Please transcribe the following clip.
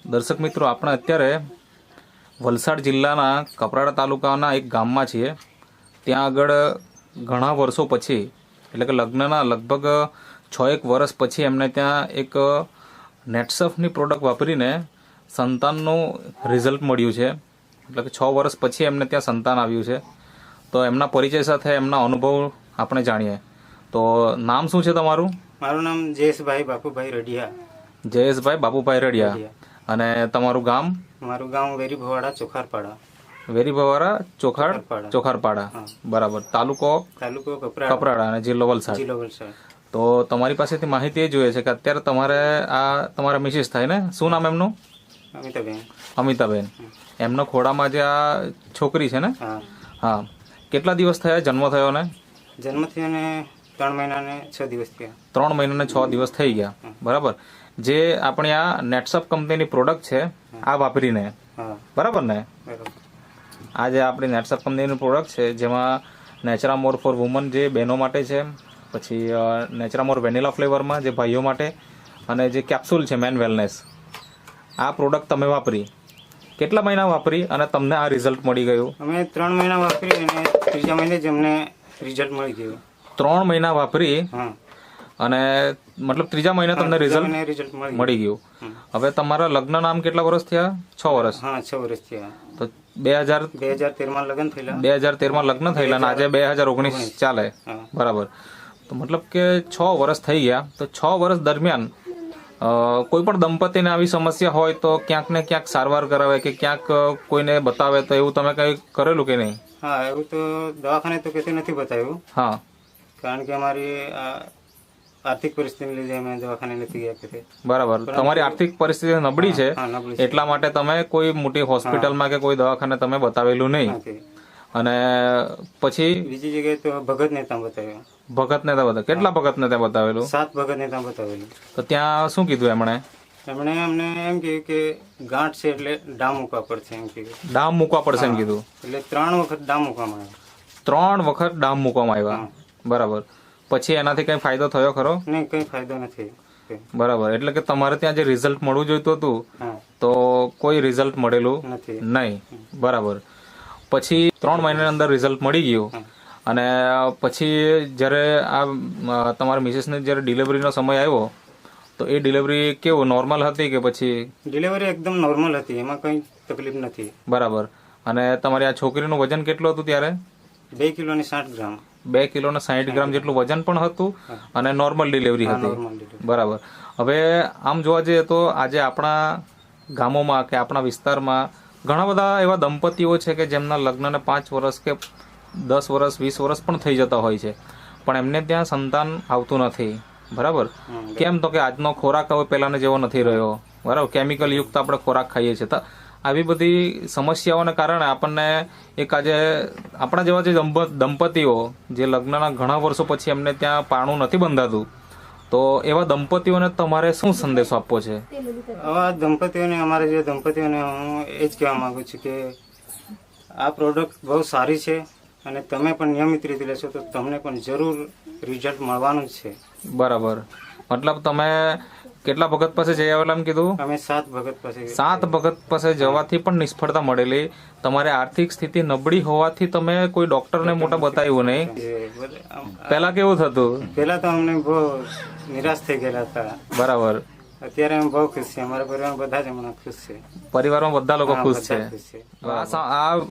દર્શક મિત્રો, આપણે અત્યારે વલસાડ જિલ્લાના કપરાડા તાલુકાના એક ગામમાં છીએ. ત્યાં આગળ ઘણા વર્ષો પછી, એટલે કે લગ્નના લગભગ 6-1 વર્ષ પછી એમને ત્યાં એક નેટસફની પ્રોડક્ટ વાપરીને સંતાનનું રિઝલ્ટ મળ્યું છે. એટલે કે 6 વર્ષ પછી એમને ત્યાં સંતાન આવ્યું છે. તો એમના પરિચય સાથે એમના અનુભવ આપણે જાણીએ. તો નામ શું છે તમારું? મારું નામ જયેશભાઈ બાપુભાઈ રડિયા. જયેશભાઈ બાપુભાઈ રડિયા. અને તમારું ગામ? મારું ગામ વેરીભવાડા ચોખારપાડા. વેરીભવાડા ચોખારપાડા. બરાબર. તાલુકો કપરાડા અને જિલ્લો વલસાડ. તો તમારી પાસેથી માહિતી એ જોઈએ છે કે અત્યારે તમારે આ તમારા મિસિસ થાય ને, શું નામ એમનું? અમિતાબેન. એમનો ખોડામાં જે આ છોકરી છે ને, હા, કેટલા દિવસ થયા જન્મ થયો ને? જન્મ થયો ને 3 મહિના ને 6 દિવસ થયા. 3 મહિના ને 6 દિવસ થઈ ગયા. બરાબર. જે આપણી આ નેટસફ કંપનીની પ્રોડક્ટ છે આ વાપરીને, બરાબર ને? આ જે આપણી નેટસફ કંપનીની પ્રોડક્ટ છે જેમાં નેચરામોર ફોર વુમન જે બહેનો માટે છે, પછી નેચરામોર વેનીલા ફ્લેવરમાં જે ભાઈઓ માટે, અને જે કેપ્સ્યુલ છે મેન વેલનેસ, આ પ્રોડક્ટ તમે વાપરી. કેટલા મહિના વાપરી અને તમને આ રિઝલ્ટ મળી ગયું? અમે 3 મહિના વાપરી અને 3જા મહિને જ અમને રિઝલ્ટ મળી ગયું. 3 મહિના વાપરી અને મતલબ 3જા મહિને તમને રિઝલ્ટ મળી ગયું. હવે તમારા લગ્ન નામ કેટલા વર્ષ થયા? 6 વર્ષ. હા, 6 વર્ષ થયા. તો 2013માં લગ્ન થયેલા. 2013માં લગ્ન થયેલા અને આજે 2019 ચાલે. બરાબર. તો મતલબ કે 6 વર્ષ થઈ ગયા. તો 6 વર્ષ દરમિયાન કોઈ પણ દંપતીને આવી સમસ્યા હોય તો ક્યાંક ને ક્યાંક સારવાર કરાવે કે ક્યાંક કોઈને બતાવે, તો એવું તમે કઈ કરેલું કે નહીં? હા, એવું તો દવાખાને તો કશું નથી બતાવ્યું. હા, કારણ કે અમારી આર્થિક પરિસ્થિતિને લીધે અમે દવાખાને નથી ગયા કે. બરાબર. તમારી આર્થિક પરિસ્થિતિ નબળી છે એટલા માટે તમે કોઈ મોટી હોસ્પિટલમાં કે કોઈ દવાખાને તમે બતાવેલું નહીં. અને પછી બીજી જગ્યાએ તો ભગતને ત્યાં બતાવ્યો. ભગતને ત્યાં બતાવ્યું? કેટલા ભગતને ત્યાં બતાવેલું? 7 ભગતને ત્યાં બતાવેલું. તો ત્યાં શું કીધું એમણે? એમણે અમને એમ કહ્યું કે ગાંઠ છે એટલે ડામ મૂકવા પડશે એમ કીધું. ડામ મૂકવા પડશે એમ કીધું? એટલે 3 વખત ડામ મૂકવામાં આવ્યા. 3 વખત ડામ મૂકવામાં આવ્યા. બરાબર. પછી એનાથી કઈ ફાયદો થયો ખરો? નહીં, કઈ ફાયદો નથી. બરાબર. એટલે કે તમારે ત્યાં જે રિઝલ્ટ મળવું જોઈતું હતું તો કોઈ રિઝલ્ટ મળેલું નહીં. બરાબર. પછી 3 મહિનાની અંદર રિઝલ્ટ મળી ગયું. અને પછી જ્યારે આ તમારા મિસેસને જ્યારે ડિલિવરીનો સમય આવ્યો તો એ ડિલિવરી કેવું, નોર્મલ હતી કે પછી? ડિલિવરી એકદમ નોર્મલ હતી, એમાં કઈ તકલીફ નથી. બરાબર. અને તમારી આ છોકરીનું વજન કેટલું હતું ત્યારે? 2 કિલો ને 60 ગ્રામ. 2 કિલો ને 60 ગ્રામ જેટલું વજન પણ હતું અને નોર્મલ ડિલિવરી હતી. બરાબર. હવે આમ જોવા જઈએ તો આજે આપણા ગામોમાં કે આપણા વિસ્તારમાં ઘણા બધા એવા દંપતીઓ છે કે જેમના લગ્નને 5 વર્ષ કે 10 વર્ષ 20 વર્ષ પણ થઈ જતા હોય છે, પણ એમને ત્યાં સંતાન આવતું નથી. બરાબર. કેમ? તો કે આજનો ખોરાક હવે પહેલાનો જેવો નથી રહ્યો. બરાબર. કેમિકલ યુક્ત આપણે ખોરાક ખાઈએ છીએ. તો આવી બધી સમસ્યાઓને કારણે આપણને એક આજે આપણા જેવા જે દંપતીઓ જે લગ્નના ઘણા વર્ષો પછી એમને ત્યાં પારણું નથી બંધાતું, તો એવા દંપતીઓને તમારે શું સંદેશો આપવો છે? આવા દંપતીઓને, અમારા જે દંપતીઓને હું એ જ કહેવા માંગુ છું કે આ પ્રોડક્ટ બહુ સારી છે અને તમે પણ નિયમિત રીતે લેશો તો તમને પણ જરૂર રિઝલ્ટ મળવાનું જ છે. બરાબર. મતલબ તમે કેટલા ભગત પાસે જઈ આવેલા એમ કીધું? અમે 7 ભગત પાસે. 7 ભગત પાસે જવાથી પણ નિષ્ફળતા મળેલી. તમારે આર્થિક સ્થિતિ નબળી હોવાથી તમે કોઈ ડોક્ટરને મોટા બતાવ્યું નહીં. પેલા કેવું થતું? પેલા તો અમને બહુ નિરાશ થઈ ગયેલા હતા. બરાબર. અત્યારે અમે બહુ ખુશ છીએ. અમારા પરિવારમાં બધા જ હમણાં ખુશ છે. પરિવારમાં બધા લોકો ખુશ છે. આ